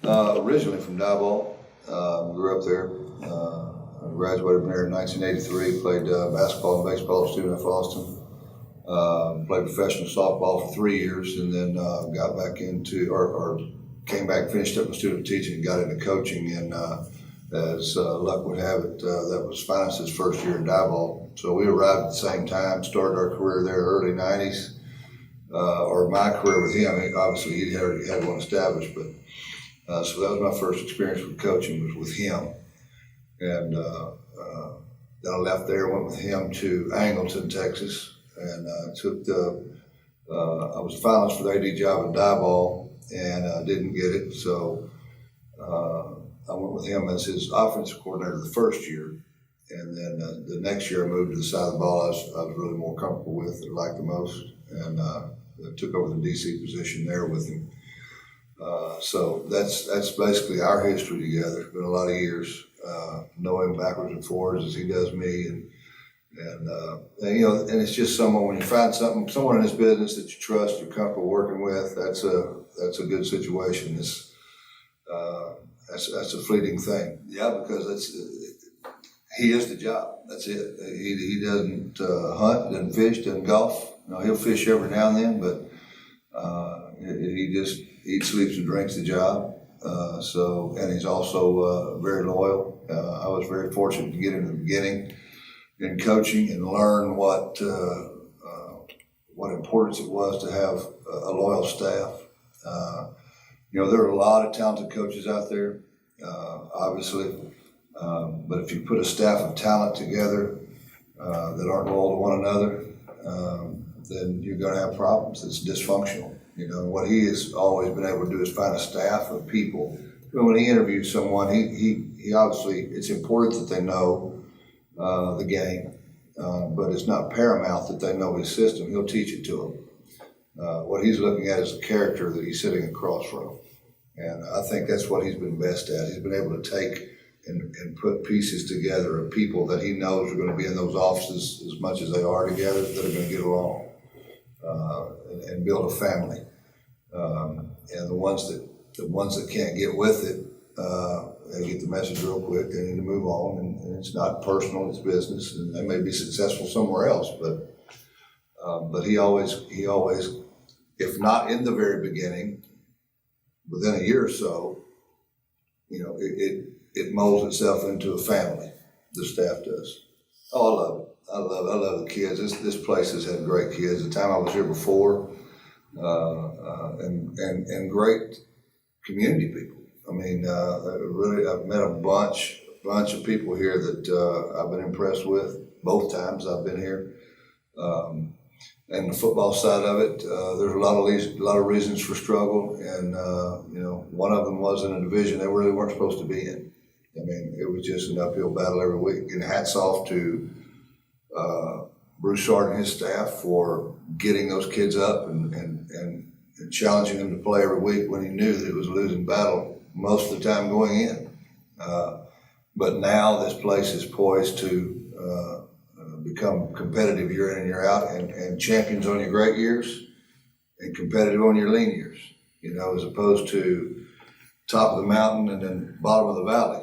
Originally from Diboll, grew up there. Graduated from there in 1983. Played basketball and baseball at Stephen F. Austin. Played professional softball for 3 years, and then got back into, or came back, finished up my student teaching, and got into coaching. And as luck would have it, that was Finance's first year in Diboll. So we arrived at the same time, started our career there early 90s, or my career with him. Obviously, he already had one established, but so that was my first experience with coaching, was with him. And then I left there, went with him to Angleton, Texas, and took I was a finalist for the AD job at Diboll, and didn't get it. So I went with him as his offensive coordinator the first year. And then the next year I moved to the side of the ball I was really more comfortable with and liked the most. And I took over the DC position there with him. So that's basically our history together. It's been a lot of years. Know him backwards and forwards as he does me, and and it's just someone, when you find someone in this business that you trust, you're comfortable working with, that's a good situation. That's a fleeting thing. Yeah, because he is the job. That's it. He doesn't hunt, doesn't fish, doesn't golf. He'll fish every now and then, but he just eats, sleeps, and drinks the job. And he's also very loyal. I was very fortunate to get in the beginning in coaching and learn what importance it was to have a loyal staff. There are a lot of talented coaches out there, obviously, but if you put a staff of talent together that aren't loyal to one another, then you're going to have problems. It's dysfunctional. What he has always been able to do is find a staff of people. When he interviews someone, he obviously, it's important that they know the game, but it's not paramount that they know his system. He'll teach it to them. What he's looking at is the character that he's sitting across from. And I think that's what he's been best at. He's been able to take and put pieces together of people that he knows are going to be in those offices as much as they are together, that are going to get along and build a family. And the ones that can't get with it, they get the message real quick. They need to move on, and it's not personal; it's business. And they may be successful somewhere else, but he always, if not in the very beginning, within a year or so, it molds itself into a family. The staff does. Oh, I love it. I love the kids. This place has had great kids. The time I was here before, and great community people. Really, I've met a bunch of people here that I've been impressed with both times I've been here. And the football side of it, there's a lot of reasons for struggle, and one of them was in a division they really weren't supposed to be in. It was just an uphill battle every week. And hats off to Bruce Shard and his staff for getting those kids up and challenging them to play every week when he knew that it was a losing battle most of the time going in. But now this place is poised to become competitive year in and year out, and champions on your great years and competitive on your lean years, as opposed to top of the mountain and then bottom of the valley.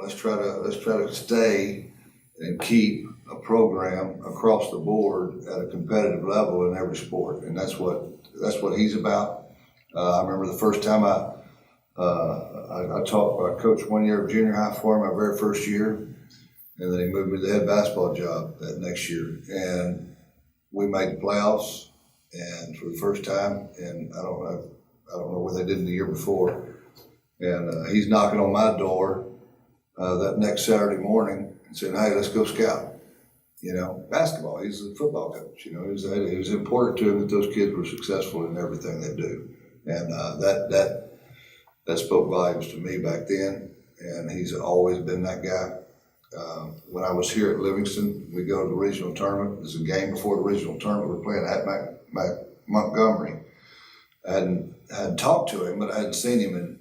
Let's try to stay and keep a program across the board at a competitive level in every sport, and that's what he's about. I remember the first time I coached 1 year of junior high for him, my very first year, and then he moved me to the head basketball job that next year, and we made the playoffs, and for the first time, and I don't know what they did in the year before, and he's knocking on my door that next Saturday morning and saying, "Hey, let's go scout." Basketball. He's a football coach. It was important to him that those kids were successful in everything they do, and that spoke volumes to me back then. And he's always been that guy. When I was here at Livingston, we go to the regional tournament. There's a game before the regional tournament. We're playing at Montgomery. I hadn't talked to him, but I hadn't seen him in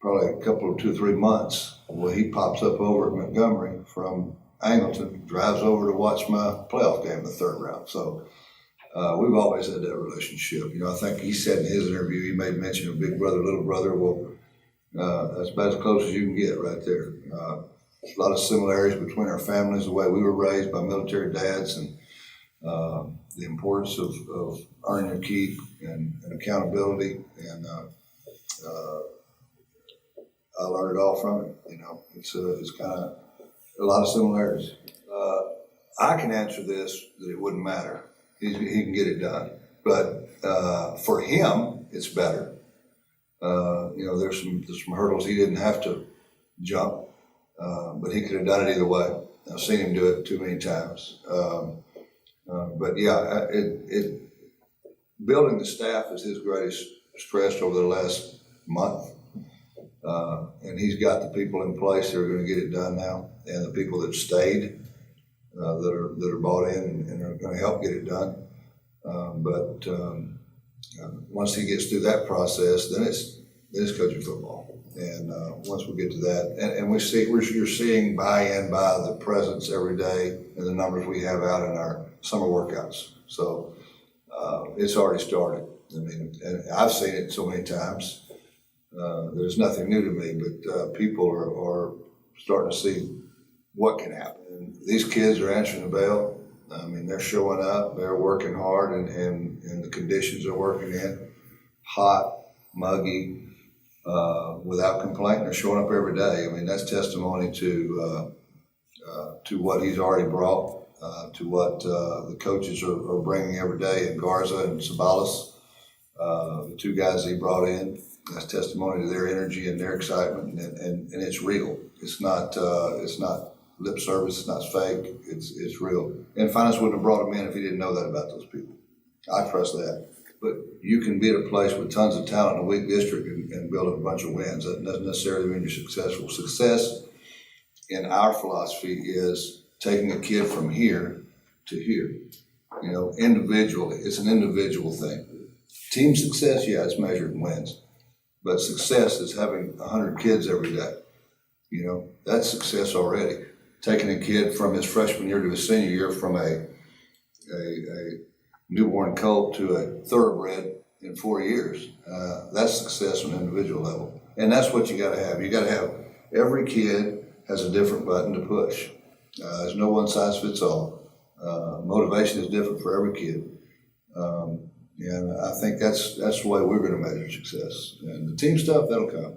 probably a couple of 2 or 3 months. Well, he pops up over at Montgomery from Angleton, drives over to watch my playoff game in the third round. So we've always had that relationship. I think he said in his interview, he made mention of big brother, little brother. Well, That's about as close as you can get right there. There's a lot of similarities between our families, the way we were raised by military dads, and the importance of earning your keep and accountability. And I learned it all from it. You know, it's kind of a lot of similarities. I can answer this that it wouldn't matter. He can get it done, but for him, it's better. You know, there's some hurdles he didn't have to jump, but he could have done it either way. I've seen him do it too many times. But yeah, building the staff is his greatest stress over the last month. And he's got the people in place that are going to get it done now, and the people that stayed that are bought in and are going to help get it done. But once he gets through that process, then it's coaching football. And once we get to that, and you're seeing buy-in by the presence every day and the numbers we have out in our summer workouts. So it's already started. I mean, and I've seen it so many times. There's nothing new to me, but people are starting to see what can happen. And these kids are answering the bell. I mean, they're showing up, they're working hard, and the conditions they're working in, hot, muggy, without complaint, they're showing up every day. I mean, that's testimony to what he's already brought, to what the coaches are bringing every day in Garza and Sabalas, the two guys he brought in. That's testimony to their energy and their excitement, and it's real. It's not lip service. It's not fake. It's real. And finance wouldn't have brought him in if he didn't know that about those people. I trust that. But you can be at a place with tons of talent in a weak district and build a bunch of wins. That doesn't necessarily mean you're successful. Success in our philosophy is taking a kid from here to here. You know, individually. It's an individual thing. Team success, yeah, it's measured in wins. But success is having 100 kids every day. You know, that's success already. Taking a kid from his freshman year to his senior year, from a newborn colt to a thoroughbred in 4 years, that's success on an individual level. And that's what you got to have. You got to have, every kid has a different button to push. There's no one size fits all. Motivation is different for every kid. And I think that's the way we're going to measure success. And the team stuff, that'll come.